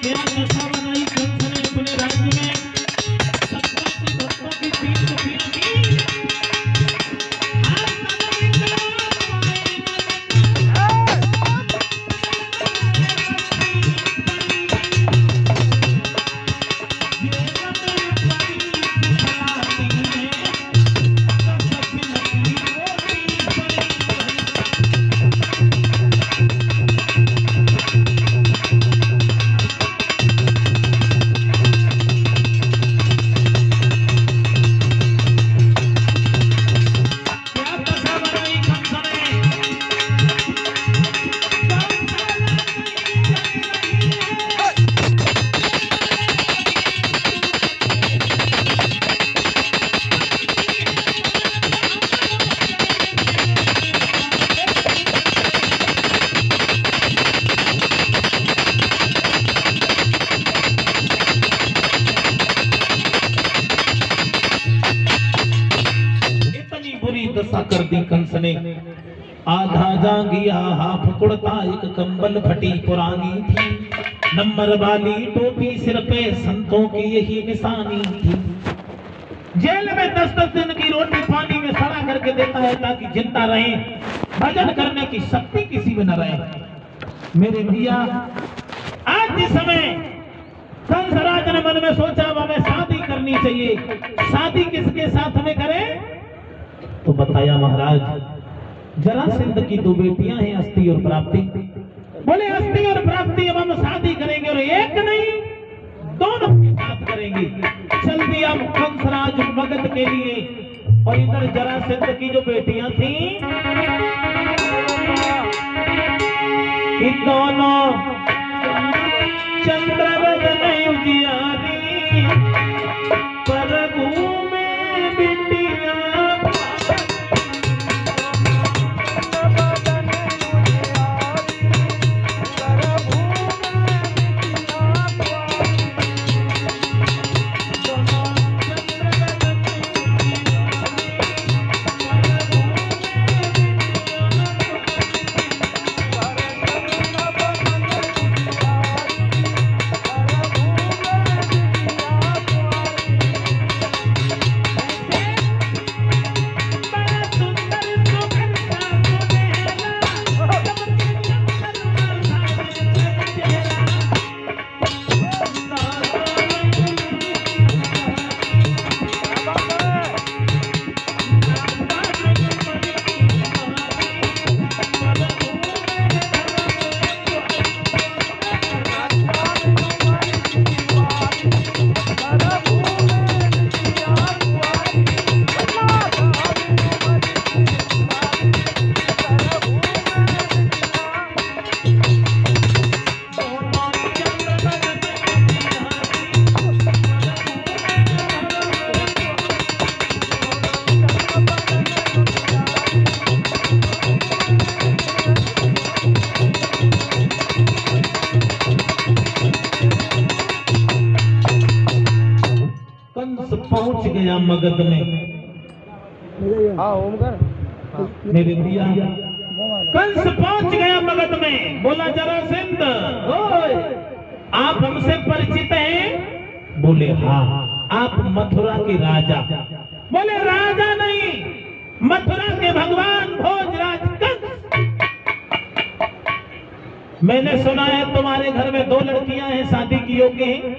क्या दशा बनाई कंस ने अपने राज्य में। सत्यार्थी भक्तों की पीठ पीठ की दशा कर दी कंस ने। आधा जांगिया हाफ कुड़ता एक कंबल फटी पुरानी थी, नंबर वाली टोपी सिर पे संतों की यही निशानी थी। जेल में 10-10 दिन की रोटी पानी में सड़ा करके देता है ताकि जिंदा रहे, भजन करने की शक्ति किसी में न रहे। मेरे भैया आज जिस समय कंसराज ने मन में सोचा हमें शादी करनी चाहिए, शादी किसके साथ में करें? तो बताया महाराज जरासंध की 2 बेटियां हैं अस्थि और प्राप्ति। बोले अस्थि और प्राप्ति अब हम शादी करेंगे और एक नहीं दोनों के साथ करेंगे। चल दिया कंसराज मगध के लिए। और इधर जरासंध की जो बेटियां थी इन दोनों चंद्रवदन उजियारी प्रभु में बिटिया पहुंच गया मगध में। मेरे भैया कंस पहुंच गया मगध में। बोला जरासंध आप हमसे परिचित हैं? बोले हाँ। आप मथुरा के राजा? बोले राजा नहीं, मथुरा के भगवान भोजराज कंस। मैंने सुना है तुम्हारे घर में 2 लड़कियां हैं शादी की योग्य हैं,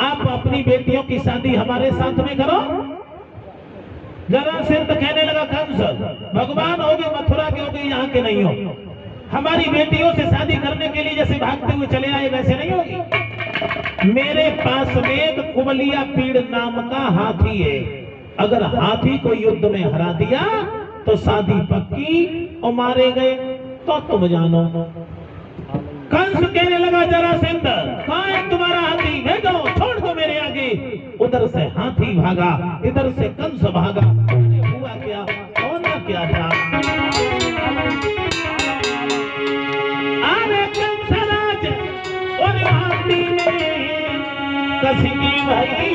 आप अपनी बेटियों की शादी हमारे साथ में करो। जरासंध कहने लगा कंस भगवान होगे मथुरा के होगे यहाँ के नहीं हो, हमारी बेटियों से शादी करने के लिए जैसे भागते हुए चले आए वैसे नहीं होगी। मेरे पास में एक कुबलिया पीड़ नाम का हाथी है, अगर हाथी को युद्ध में हरा दिया तो शादी पक्की और मारे गए तो तुम जानो। कंस कहने लगा जरासंध कहाँ है तुम्हारा हाथी, भेजो छोड़ दो मेरे आगे। उधर से हाथी भागा, इधर से कंस भागा। हुआ क्या? होना क्या था? अरे कंसराज और हाथी में कसी भई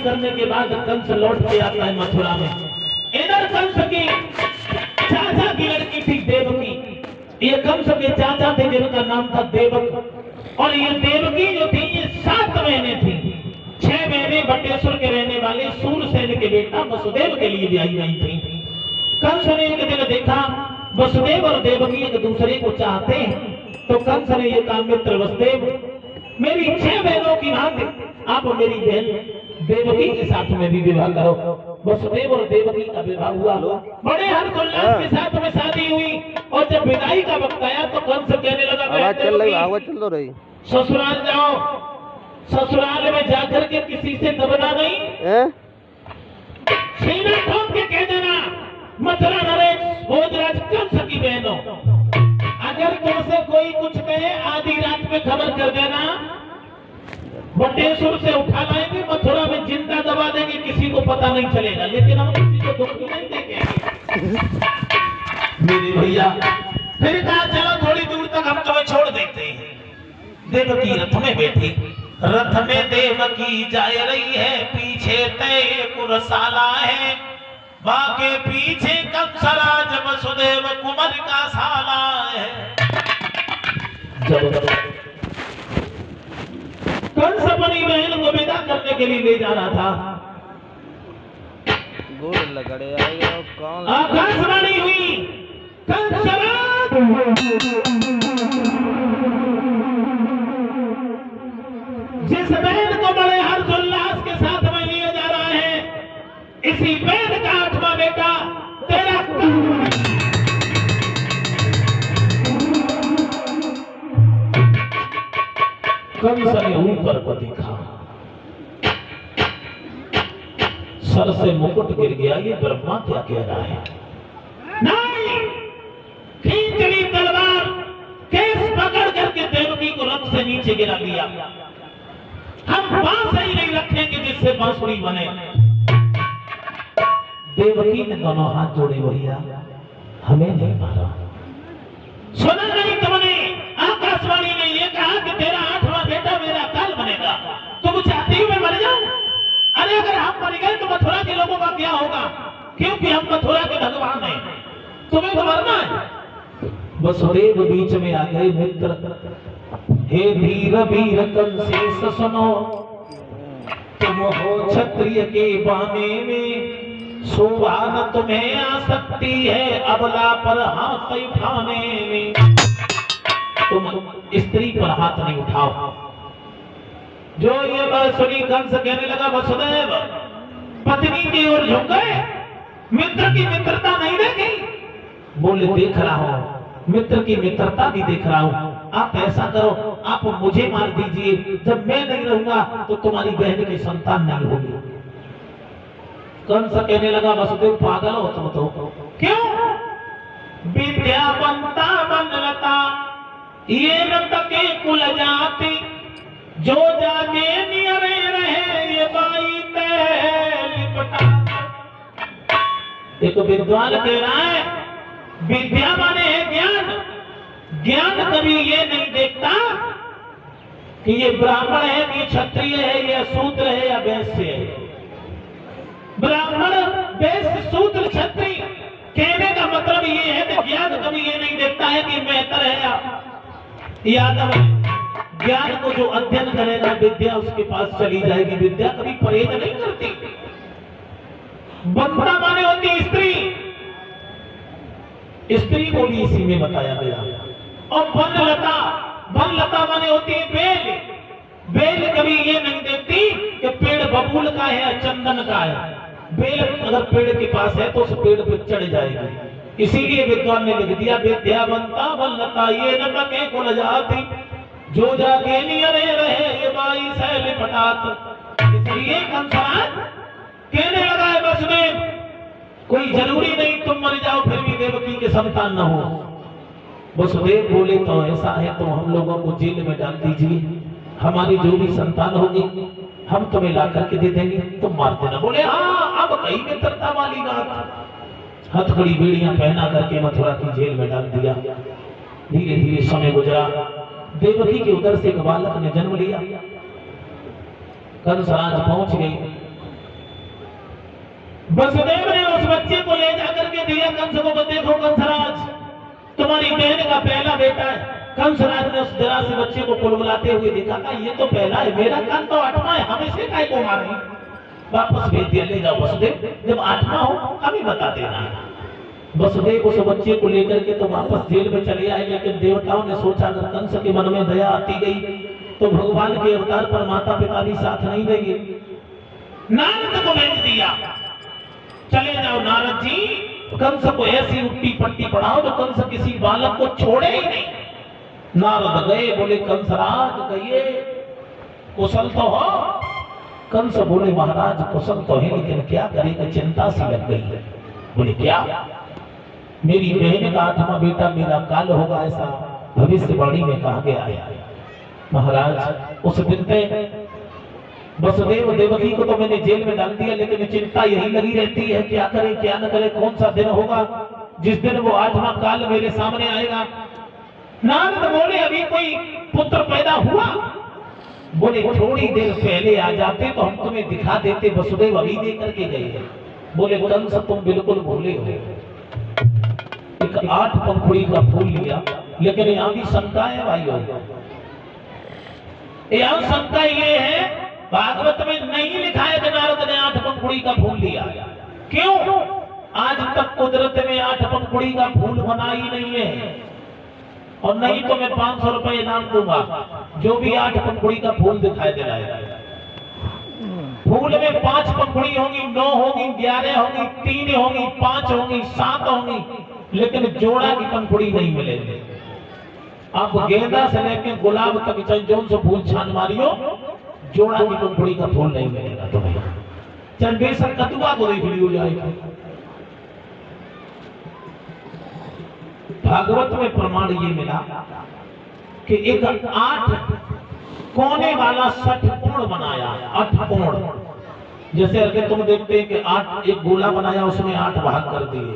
करने के बाद कंस लौट के आता है मथुरा में। इधर कंस की चाचा की लड़की थी देवकी। ये कंस के चाचा थे जिनका नाम था देवक। और ये देवकी जो थी ये 7 महीने थी। 6 महीने बटेश्वर के रहने वाले सूरसेन के बेटा वसुदेव के लिए ब्याही गई थी। कंस ने एक दिन देखा वसुदेव और देवकी एक दूसरे को चाहते हैं, तो कंस ने ये कहा, मित्र वसुदेव, मेरी 6 बहनों की भांति आप मेरी बहन देवकी के साथ में भी विवाह करो। वसुदेव और देवकी का विवाह हुआ, बड़े हर्षोल्लास के साथ में शादी हुई। और जब विदाई का वक्त आया तो कंस कहने लगा, चल रही ससुराल जाओ, ससुराल में जाकर के किसी से दबना नहीं, सीना ठोक के कह देना, मथुरा नरेश भोजराज कंस की बहनों, अगर तुमसे कोई कुछ कहे आधी रात में खबर कर देना, बटेश्वर से उठा लाएंगे, मथुरा में जिंदा दबा देंगे, किसी को पता नहीं चलेगा, लेकिन हम किसी को दुख नहीं देंगे। मेरे भैया फिर कहा, चलो थोड़ी दूर तक हम तुम्हें छोड़ देते हैं। देवकी रथ में बैठी, रथ में देवकी जा रही है, पीछे तय कुरसाला है, बाके पीछे कंसराज वसुदेव कुमार का साला है। जब कंस अपनी बहन को विदा करने के लिए ले जा रहा था, आकाशवाणी हुई, कंसराज जिस बहन को बड़े हर्षोल्लास के साथ में लिया जा रहा है, इसी बहन का 8वां बेटा तेरा कंस ने ऊपर को देखा, सर से मुकुट गिर गया। ये ब्रह्मा क्या कह रहा है? नहीं, खींच ली तलवार, केस पकड़ करके देवकी को रथ से नीचे गिरा दिया। हम बांस ही नहीं रखेंगे जिससे बांसुरी बने। देवकी ने दोनों हाथ जोड़े, भैया हमें नहीं मारा। सुना नहीं तुमने? आकाशवाणी ने यह कहा कि तेरा 8वां बेटा मेरा काल बनेगा। तुम चाहती हो मैं मर जाऊं? अरे अगर हम मर गए तो मथुरा के लोगों का क्या होगा? क्योंकि हम मथुरा के भगवान हैं, तुम्हें तो मरना है। वसुदेव बीच में आ गए, मित्र हे धीर वीर कंसेश सुनो, तुम हो क्षत्रिय के बाने में, शोभा न तुम्हें आ सकती है अबला पर हाथ उठाने में। तुम स्त्री पर हाथ नहीं उठाओ। जो ये बात सुनी कंस कहने लगा, वसुदेव पत्नी की ओर झुक गए, मित्र की मित्रता नहीं देखी? बोले देख रहा हूं, मित्र की मित्रता भी देख रहा हूं। आप ऐसा करो, आप मुझे मार दीजिए, जब मैं नहीं रहूंगा तो तुम्हारी बहन की संतान नहीं होगी। कंस कहने लगा, वसुदेव पागल हो तुम तो? क्यों? विद्यावंता बनलता ये न तके कुल जाति, जो जागे नियरे रहे ये बाई लिपटा। एक विद्वान कह रहा है, विद्या माने है ज्ञान। ज्ञान कभी ये नहीं देखता कि ये ब्राह्मण है, ये क्षत्रिय है, ये शूद्र है या वैश्य है। ब्राह्मण वैश्य शूद्र क्षत्रिय कहने का मतलब ये है कि ज्ञान कभी ये नहीं देखता है कि मेहतर है या यादव है। ज्ञान को जो अध्ययन करेगा, विद्या उसके पास चली जाएगी। विद्या कभी परहेज नहीं करती। बनता माने होती स्त्री, स्त्री को भी इसी में बताया गया। और वनलता माने होती है बेल। बेल कभी ये नहीं देखती कि पेड़ बबूल का है या चंदन का है। बेल अगर पेड़ के पास है तो उस पेड़ पर चढ़ जाएगी। इसीलिए विद्वान ने लिख दिया, विद्यावंता वनलता ये न तके कुल जाति, जो जागे नियरे रहे ये बाई सैल पटात। इसलिए कंसराज कहने लगा है, वसुदेव कोई जरूरी नहीं तुम मर जाओ फिर भी देवकी के संतान न हो। वसुदेव बोले, तो ऐसा है तो हम लोगों को जेल में डाल दीजिए, हमारी जो भी संतान होगी हम तुम्हें ला करके दे देंगे, तुम मार देना। बोले हाँ, अब कहीं मित्रता वाली बात। हथकड़ी बेड़ियां पहना करके मथुरा की जेल में डाल दिया। धीरे धीरे समय गुजरा, देवकी के उदर से एक बालक ने जन्म लिया। कंसराज पहुंच गए, वसुदेव ने उस बच्चे को ले जाकर के दिया कंस को, देखो कंसराज, तुम्हारी बहन का पहला बेटा है। कंसराज ने उस जरा से बच्चे को कुलबुलाते हुए देखा, कहा ये तो पहला है, मेरा कान तो 8वां है, हम इसे काय को मारें? वापस भेज दिया, ले जाओ वसुदेव, जब 8वां हो अभी बता देना। वसुदेव उस बच्चे को लेकर के तो वापस जेल में चले आए, लेकिन देवताओं ने सोचा अगर कंस के मन में दया आती गई तो भगवान के अवतार पर माता पिता भी साथ नहीं देंगे। नारद को भेज दिया, चले जाओ नारद जी, कंस को ऐसी उल्टी पट्टी पढ़ाओ तो कंस किसी बालक को छोड़े ही नहीं। नारद गए, बोले कंसराज कहिए कुशल तो हो? कंस बोले महाराज कुशल तो है, लेकिन क्या करें, चिंता सी लग गई है। बोले क्या? मेरी बहन का 8वां बेटा मेरा काल होगा, ऐसा भविष्यवाणी में कहा गया है। महाराज उस दिन पे वसुदेव देवकी को तो मैंने जेल में डाल दिया, लेकिन चिंता यही लगी रहती है, क्या करे क्या न करे, कौन सा दिन होगा जिस दिन वो 8वां काल मेरे सामने आएगा। नारद बोले अभी कोई पुत्र पैदा हुआ? बोले थोड़ी देर पहले आ जाते तो हम तुम्हें दिखा देते, वसुदेव अभी दे करके गए। बोले कंस तुम बिल्कुल भूले हो, एक 8 पंखुड़ी का फूल लिया, लेकिन यहाँ भी शंका है भाइयों, यहाँ शंका ये है, भागवत में नहीं लिखा है कि नारद ने 8 पंखुड़ी का फूल लिया। क्यों? आज तक कुदरत में 8 पंखुड़ी का फूल बना ही नहीं है, और नहीं तो मैं 500 रुपए इनाम दूंगा जो भी 8 पंखुड़ी का फूल दिखाई दे रहा है। फूल में 5 पंखुड़ी होंगी, 9 होंगी, 11 होंगी, 3 होंगी, 5 होंगी, 7 होंगी, लेकिन जोड़ा की पंखुड़ी नहीं मिलेगी। आप गेंदा से लेकर गुलाब तक चंजोन से फूल छान मारियो, जोड़ा की पंखुड़ी का फूल नहीं मिलेगा तुम्हें। चंदेसर कतुआ को देख ली हो जाएगा। भागवत में प्रमाण ये मिला कि एक 8 कोने वाला षटकोण बनाया, 8 कोण, जैसे अगर तुम देखते हैं कि 8 एक गोला बनाया, उसमें 8 भाग कर दिए,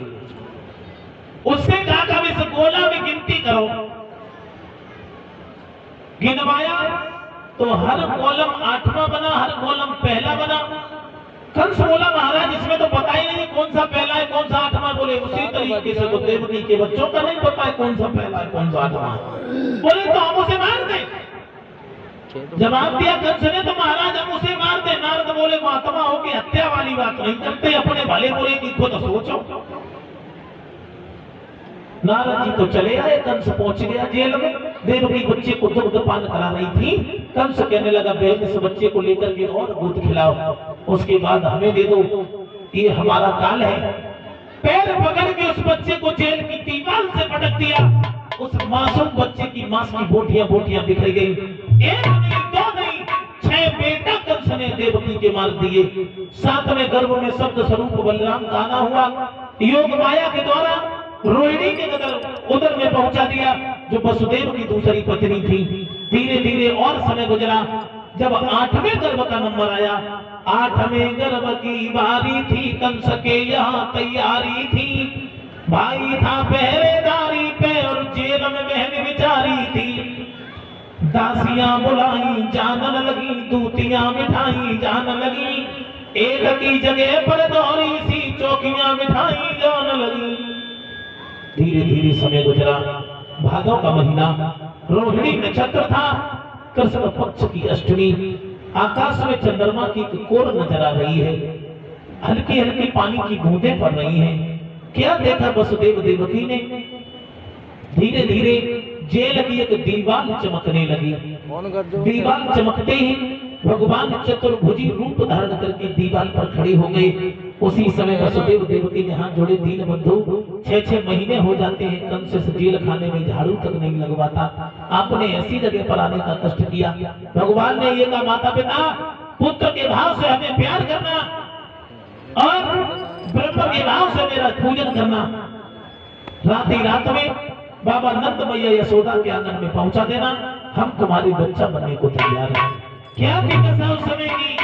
उससे कहा इस गोला में गिनती करो। गिनवाया तो हर कॉलम 8वां बना, हर कॉलम पहला बना। कंस बोला महाराज इसमें तो पता ही नहीं कौन सा पहला है कौन सा 8वां। बोले उसी तरीके से तो देवकी के बच्चों का नहीं पता है कौन सा पहला है कौन सा 8वां। बोले तो हम उसे मार दें। जवाब दिया कंस ने, तो महाराज हम उसे मार दे। नारद बोले महात्मा हो कि हत्या वाली बात नहीं करते, अपने भले बुरे की खुद सोचो। नारद जी तो चले आए, कंस पहुंच गया जेल में। देवकी बच्चे को दुग्ध पान करा रही थी। कंस कहने लगा बहन इस बच्चे को लेकर के और दूध खिलाओ, उसके बाद हमें दे दो, ये हमारा काल है। पैर पकड़ के उस बच्चे को जेल की दीवार से पटक दिया। उस मासूम बच्चे की मांस की बोटियां बोटियां बिखर गई। एक नहीं दो नहीं 6 बेटा कंस ने देवकी के मार दिए। 7वें गर्भ में शब्द स्वरूप बलराम का आना हुआ। योग माया के द्वारा रोहिणी के उदर में पहुंचा दिया, जो वसुदेव की दूसरी पत्नी थी। धीरे धीरे और समय गुजरा। जब 8वें गर्भ का नंबर आया, 8वें गर्भ की बारी थी, कंस के यहाँ तैयारी थी। भाई था पहरेदारी पे और जेल में बहन बिचारी थी। दासियां बुलाई जानन लगी, दूतियां मिठाई जान लगी। एक की जगह पर दौरी सी चौकियां मिठाई जान लगी। धीरे धीरे समय गुजरा। भादव का महीना, रोहिणी नक्षत्र था, कृष्ण पक्ष की अष्टमी। आकाश में चंद्रमा की कोर नजर आ रही है। हल्की हल्की पानी की बूंदें पड़ रही हैं। क्या देखा वसुदेव देवकी ने? धीरे धीरे जेल की एक दीवार चमकने लगी। दीवार चमकते ही भगवान चतुर्भुजी रूप धारण करके दीवार पर खड़े हो गए। उसी समय वसुदेव देवकी ने हाथ जोड़े, दीन बंधु 6-6 महीने हो जाते हैं कंस से जेल खाने में झाड़ू तक नहीं लगवाता, आपने ऐसी जगह पर आने का कष्ट किया। भगवान ने ये कहा माता पिता पुत्र के भाव से हमें प्यार करना और ब्रह्म के भाव से मेरा पूजन करना। रात ही रात में बाबा नंद मैया यशोदा के आंगन में पहुंचा देना, हम तुम्हारे बच्चा बनने को तैयार हैं। क्या दिक्कत है उस समय की?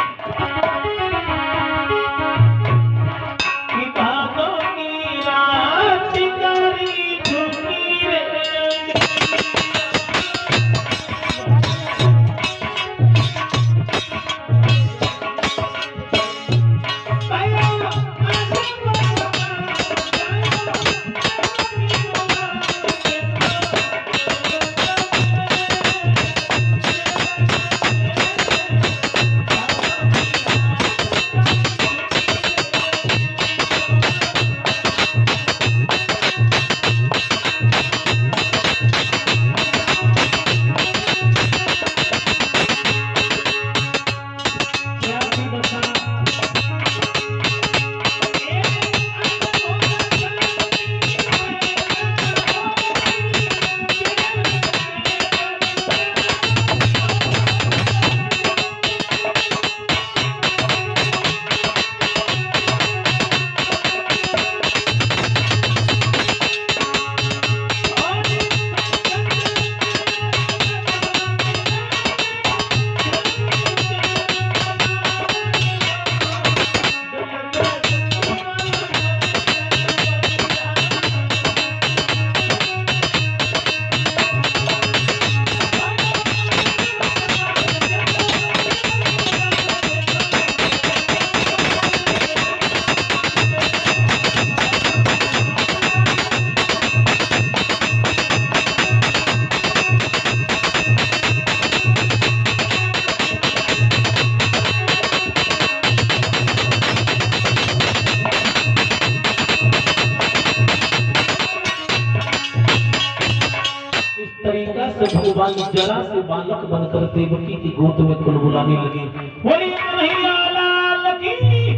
जरा से बालक बनकर देवकी की गोद में कुलबुलाने लगे। बोलिए कन्हैया लाल की,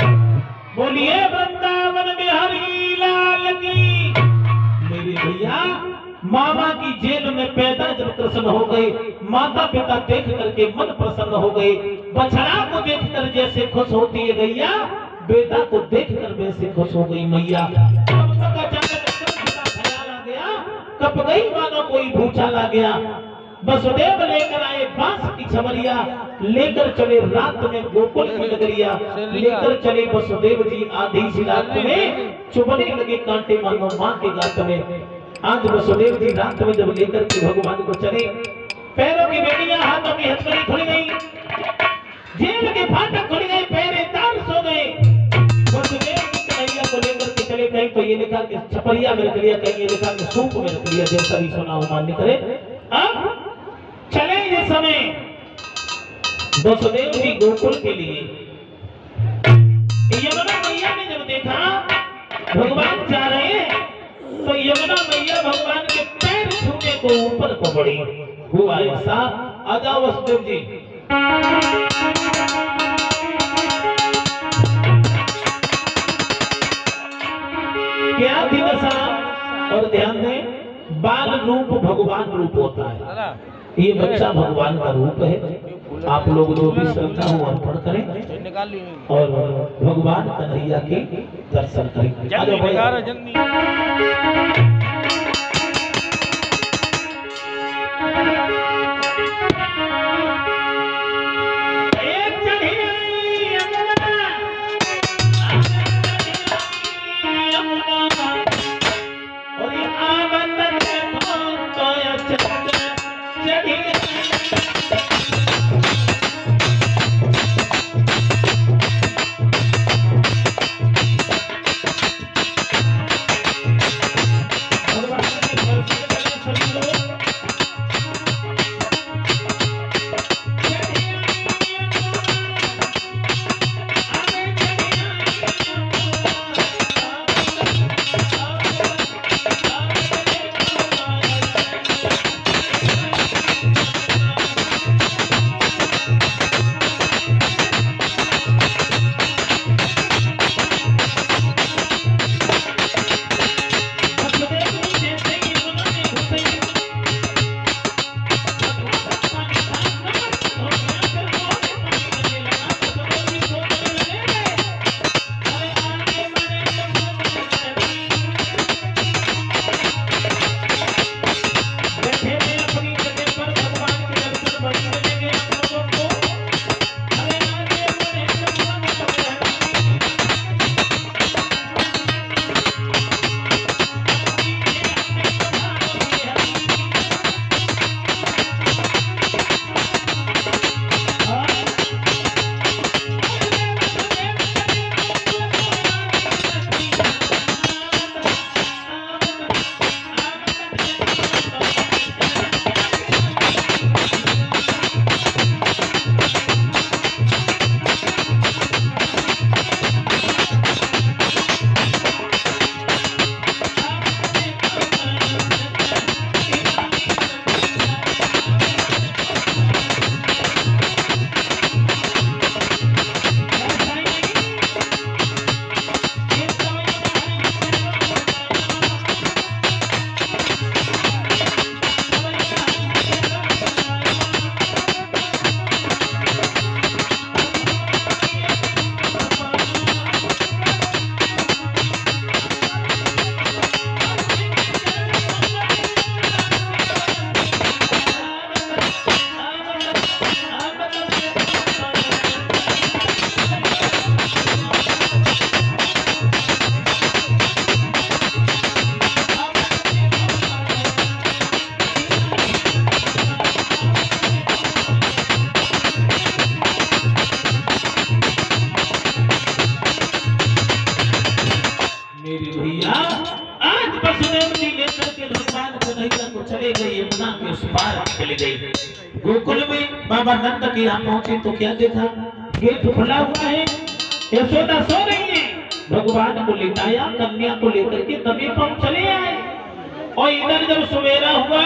बोलिए वृंदावन बिहारी लाल की। मेरे भैया मामा की जेल में पैदा जब कृष्ण हो गए, माता पिता देख करके मन प्रसन्न हो गए। बछड़ा को देखकर जैसे खुश होती है गैया, बेटा को देखकर वैसे खुश हो गई मैया। तब तक अचानक ख्याल आ गया, कब गई मानो कोई भूचा ला गया। वसुदेव लेकर आए बांस की छमरिया, लेकर चले रात में गोकुल की नगरिया। लेकर चले वसुदेव जी आधी सी रात में, चुभने लगे कांटे मानो मां के गात में। आज वसुदेव जी रात में जब लेकर के भगवान को चले, पैरों की बेड़ियां हाथों की हथकड़ी खुल गई, जेल के फाटक खुल गए, पैरे तार सो गए। वसुदेव जी कन्हैया को लेकर के चले, कहीं तो ये लिखा कि छपरिया में रख लिया, कहीं ये लिखा कि सूप में रख लिया, जैसा भी सुना हो मान्य करे। अब चले ये समय वसुदेव जी गोकुल के लिए। यमुना मैया ने जब देखा भगवान जा रहे हैं, तो यमुना मैया भगवान के पैर छूने को ऊपर को बढ़ी। हुआ ऐसा, आ जाओ वसुदेव जी। क्या थी दशा? और ध्यान दें, बाल रूप भगवान रूप होता है। ये बच्चा भगवान का रूप है। आप लोग जो भी श्रद्धा हो अर्पण करें और भगवान कन्हैया के दर्शन करें। गोकुल में बाबा नंद के यहाँ पहुंचे तो क्या देखा, गेट खुला हुआ है, यशोदा सो रही है। भगवान को लिटाया, कन्या को लेकर के तभी पर चले आए। और इधर जब सवेरा हुआ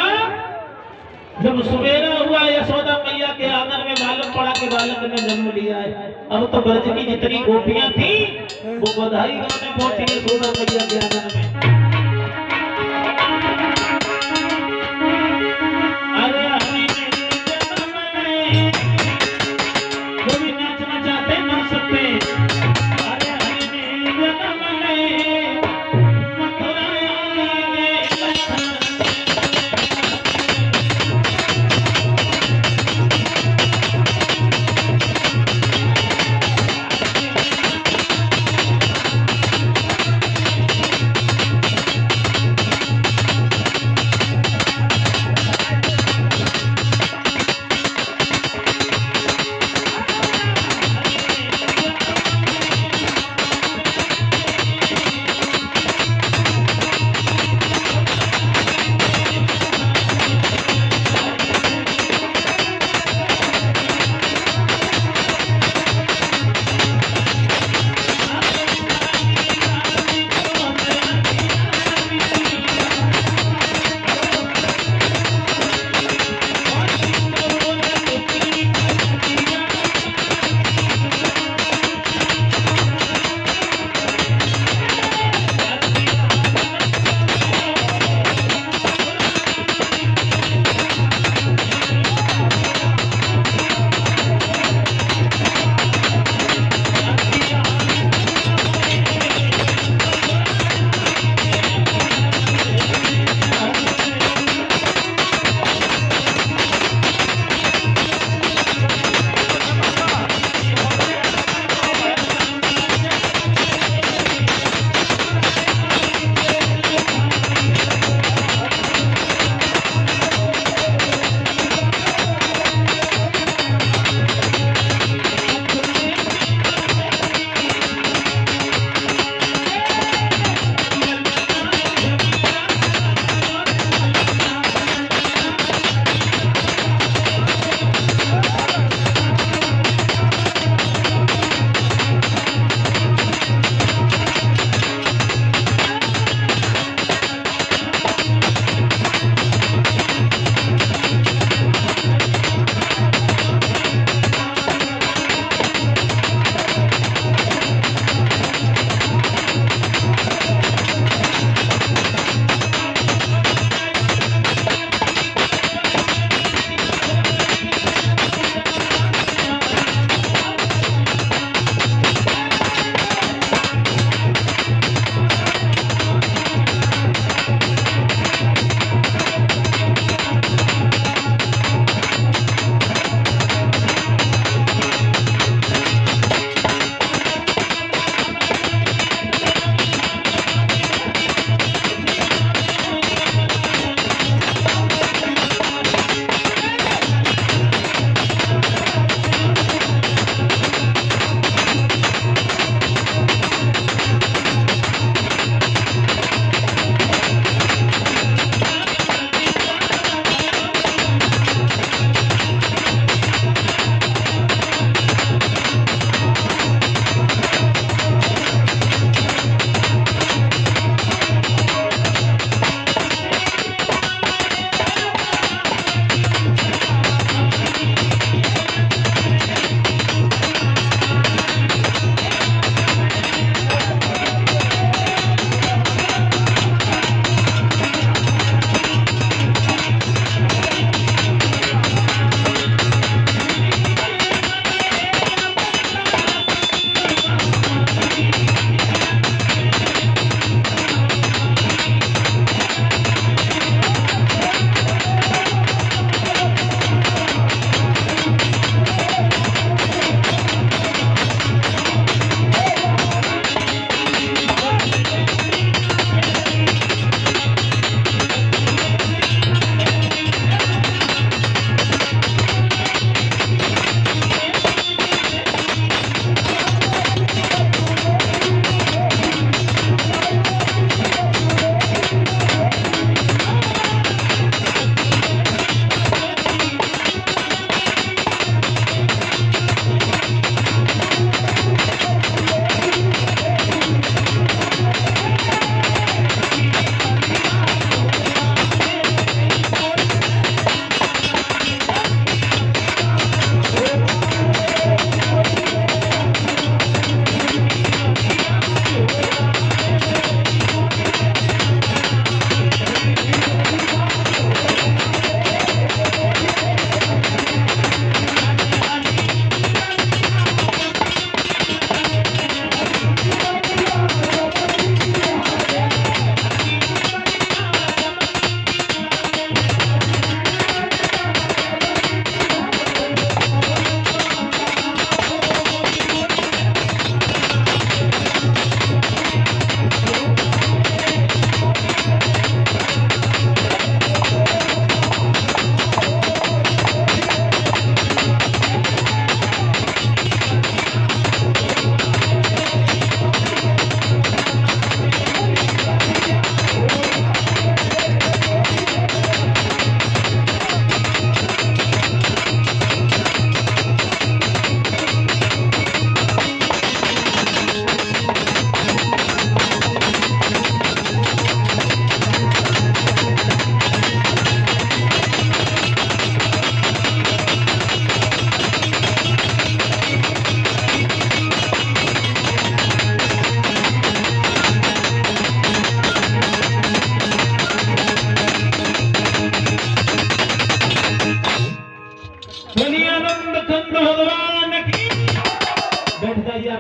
जब सवेरा हुआ यशोदा मैया के आंगन में बालक पड़ा के बालक ने जन्म लिया है। अब तो ब्रज की जितनी गोपियां थी वो बधाई गाने पहुंची यशोदा मैया के आंगन में। अरे हरि मेरे जन्म में जो भी नाचना चाहते नाच सकते। अरे हरि मेरे जन्म में मथुरा में लखन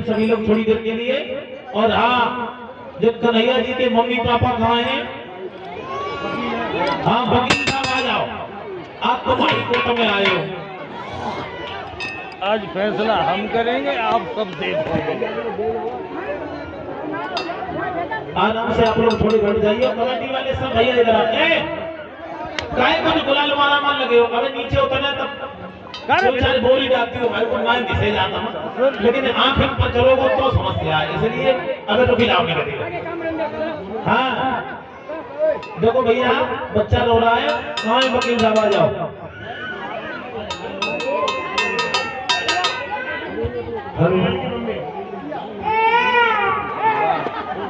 आप सभी लोग थोड़ी देर के लिए। और हाँ, जब कन्हैया जी के मम्मी पापा कहाँ हैं? हाँ वकील साहब आ जाओ, आप तो हाई कोर्ट में आए हो। आज फैसला हम करेंगे, आप सब देखोगे। आराम से आप लोग थोड़ी बैठ जाइए। कमेटी वाले सब भैया इधर आए। काय को गुलाल मारा मान लगे हो? अबे नीचे उतरना तब बेचारे बोल ही जाती हो भाई को मैं दिसे जाता हूँ, लेकिन आंख पर चलोगे तो समस्या है, इसलिए अबे तो खिलाओगे नहीं। हाँ देखो भैया, बच्चा रो रहा है, कहाँ है वकील साहब? आ जाओ।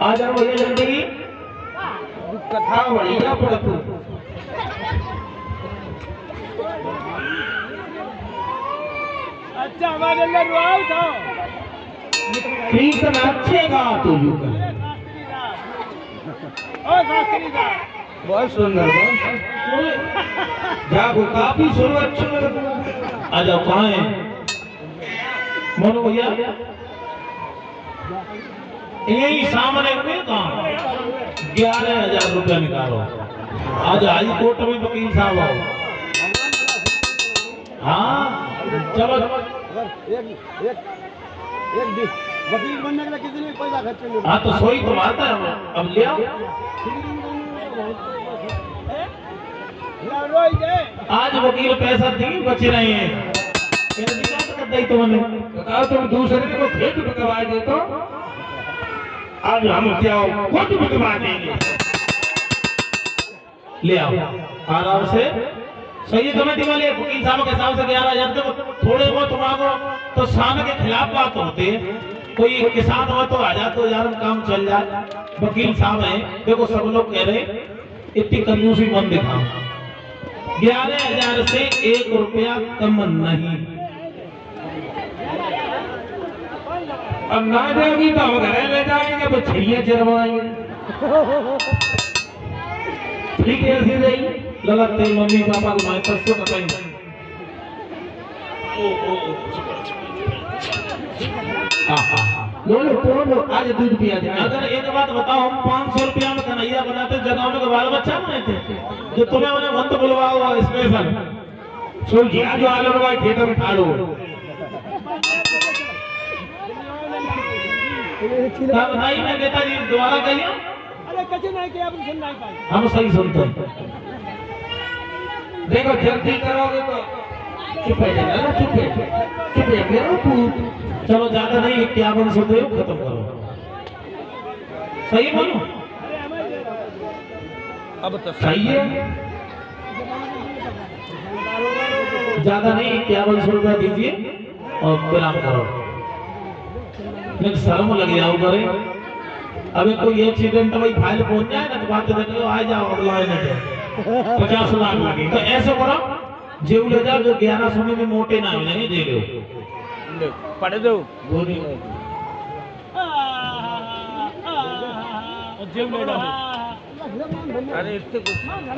आ जाओ भैया जल्दी, कथा बढ़िया पढ़तू। अच्छा हमारे अंदर रुआव था। कीर्तन अच्छे गा तू बहुत सुंदर, जागो काफी सुनो, अच्छा आ जाओ। कहाँ है मोनो भैया? यही सामने में कहाँ? 11,000 रुपया निकालो। आज हाई कोर्ट में वकील साहब आओ। हाँ चलो, एक वकील बनने के लिए किसी ने पैसा खर्च नहीं। हाँ तो सोई तो बात है, अब ले आओ। आज वकील पैसा दी बचे रहे हैं, तुम दूसरे को खेत बकवा दे तो आज हम क्या खुद बकवा देंगे। ले आओ आराम से। सही कमेटी वाले वकील साहब के हिसाब से 11,000 थोड़े बहुत मांगो तो शान के खिलाफ बात होती है। कोई किसान हो तो आ जा तो यार काम चल जाए। वकील साहब है, देखो सब लोग कह रहे इतनी कंजूसी मन दिखाओ। 11,000 से 1 रुपया कम नहीं। अब ना देगी तो हम घर ले जाएंगे, बछड़ियां चरवाएंगे। ठीक है ऐसी नहीं लगा तेरे मम्मी पापा को मैं परसों बताएंगे। बोलो आज दूध पिया जाए। अगर एक बात बताओ, हम 500 रुपया में कन्हैया बनाते जगह में बाल बच्चा बनाते जो तुम्हें उन्हें मंत्र बुलवा हुआ स्पेशल सुन जी जो आलू भाई खेतों में खाड़ो बताइए। मैं कहता जी दोबारा कहिए। अरे कैसे नहीं किया, आप सुन नहीं पाए। हम सही सुनते हैं। देखो जल्दी करोगे तो चुप है जाना, चुप है मेरा पूत। चलो ज्यादा नहीं, 51 दे खत्म करो। सही बोलो, अब तो सही है। ज्यादा नहीं, 51 रुपया दीजिए और विराम करो। लेकिन शर्म लग जाओ करे। अभी कोई एक्सीडेंट भाई फाइल पहुंच जाए ना तो बात देखो आ जाओ अगला 50 लाख लगे। तो ऐसे करो जेल ले जाओ, जो 1100 में मोटे ना हो जाएंगे जेल पढ़ दो गोरी अरे इससे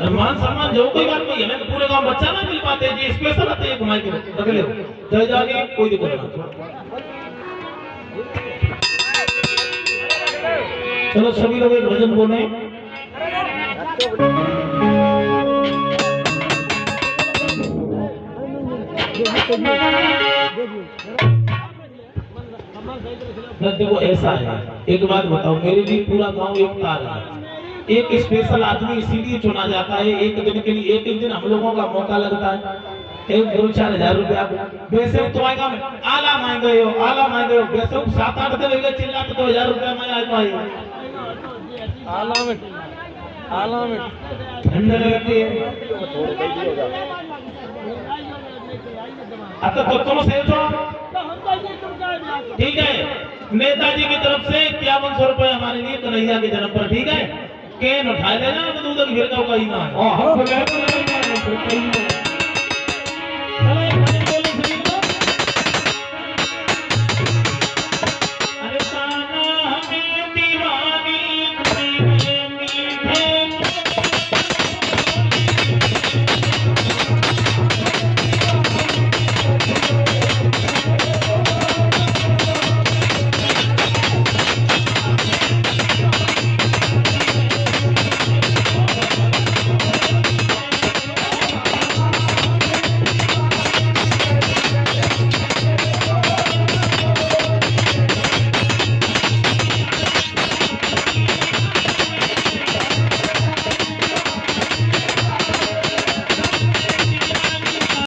मान सम्मान जो कोई बात नहीं है। पूरे गांव बच्चा ना मिल पाते जी, स्पेशल आते हैं घुमाई के रख ले जय जाके कोई दिक्कत नहीं। चलो सभी लोग एक भजन बोले। देखो ऐसा है, एक बात बताओ, मेरे लिए पूरा गांव एक तार है। एक स्पेशल आदमी इसीलिए चुना जाता है एक दिन के लिए। एक दिन हम लोगों का मौका लगता है। 1-2-4 हजार रुपया वैसे तुम्हारे गाँव में आला मांगे हो, आला मांगे हो। वैसे 7-8 दिन हो चिल्लाते तो 1000 रुपया में आ पाए। आला में ठंड लगती है। अच्छा तो तुम से ठीक है, नेताजी की तरफ से 5100 रुपए हमारे लिए कन्हैया के जन्म पर। ठीक है, केन उठा लेना, दूध गिर का ही ना।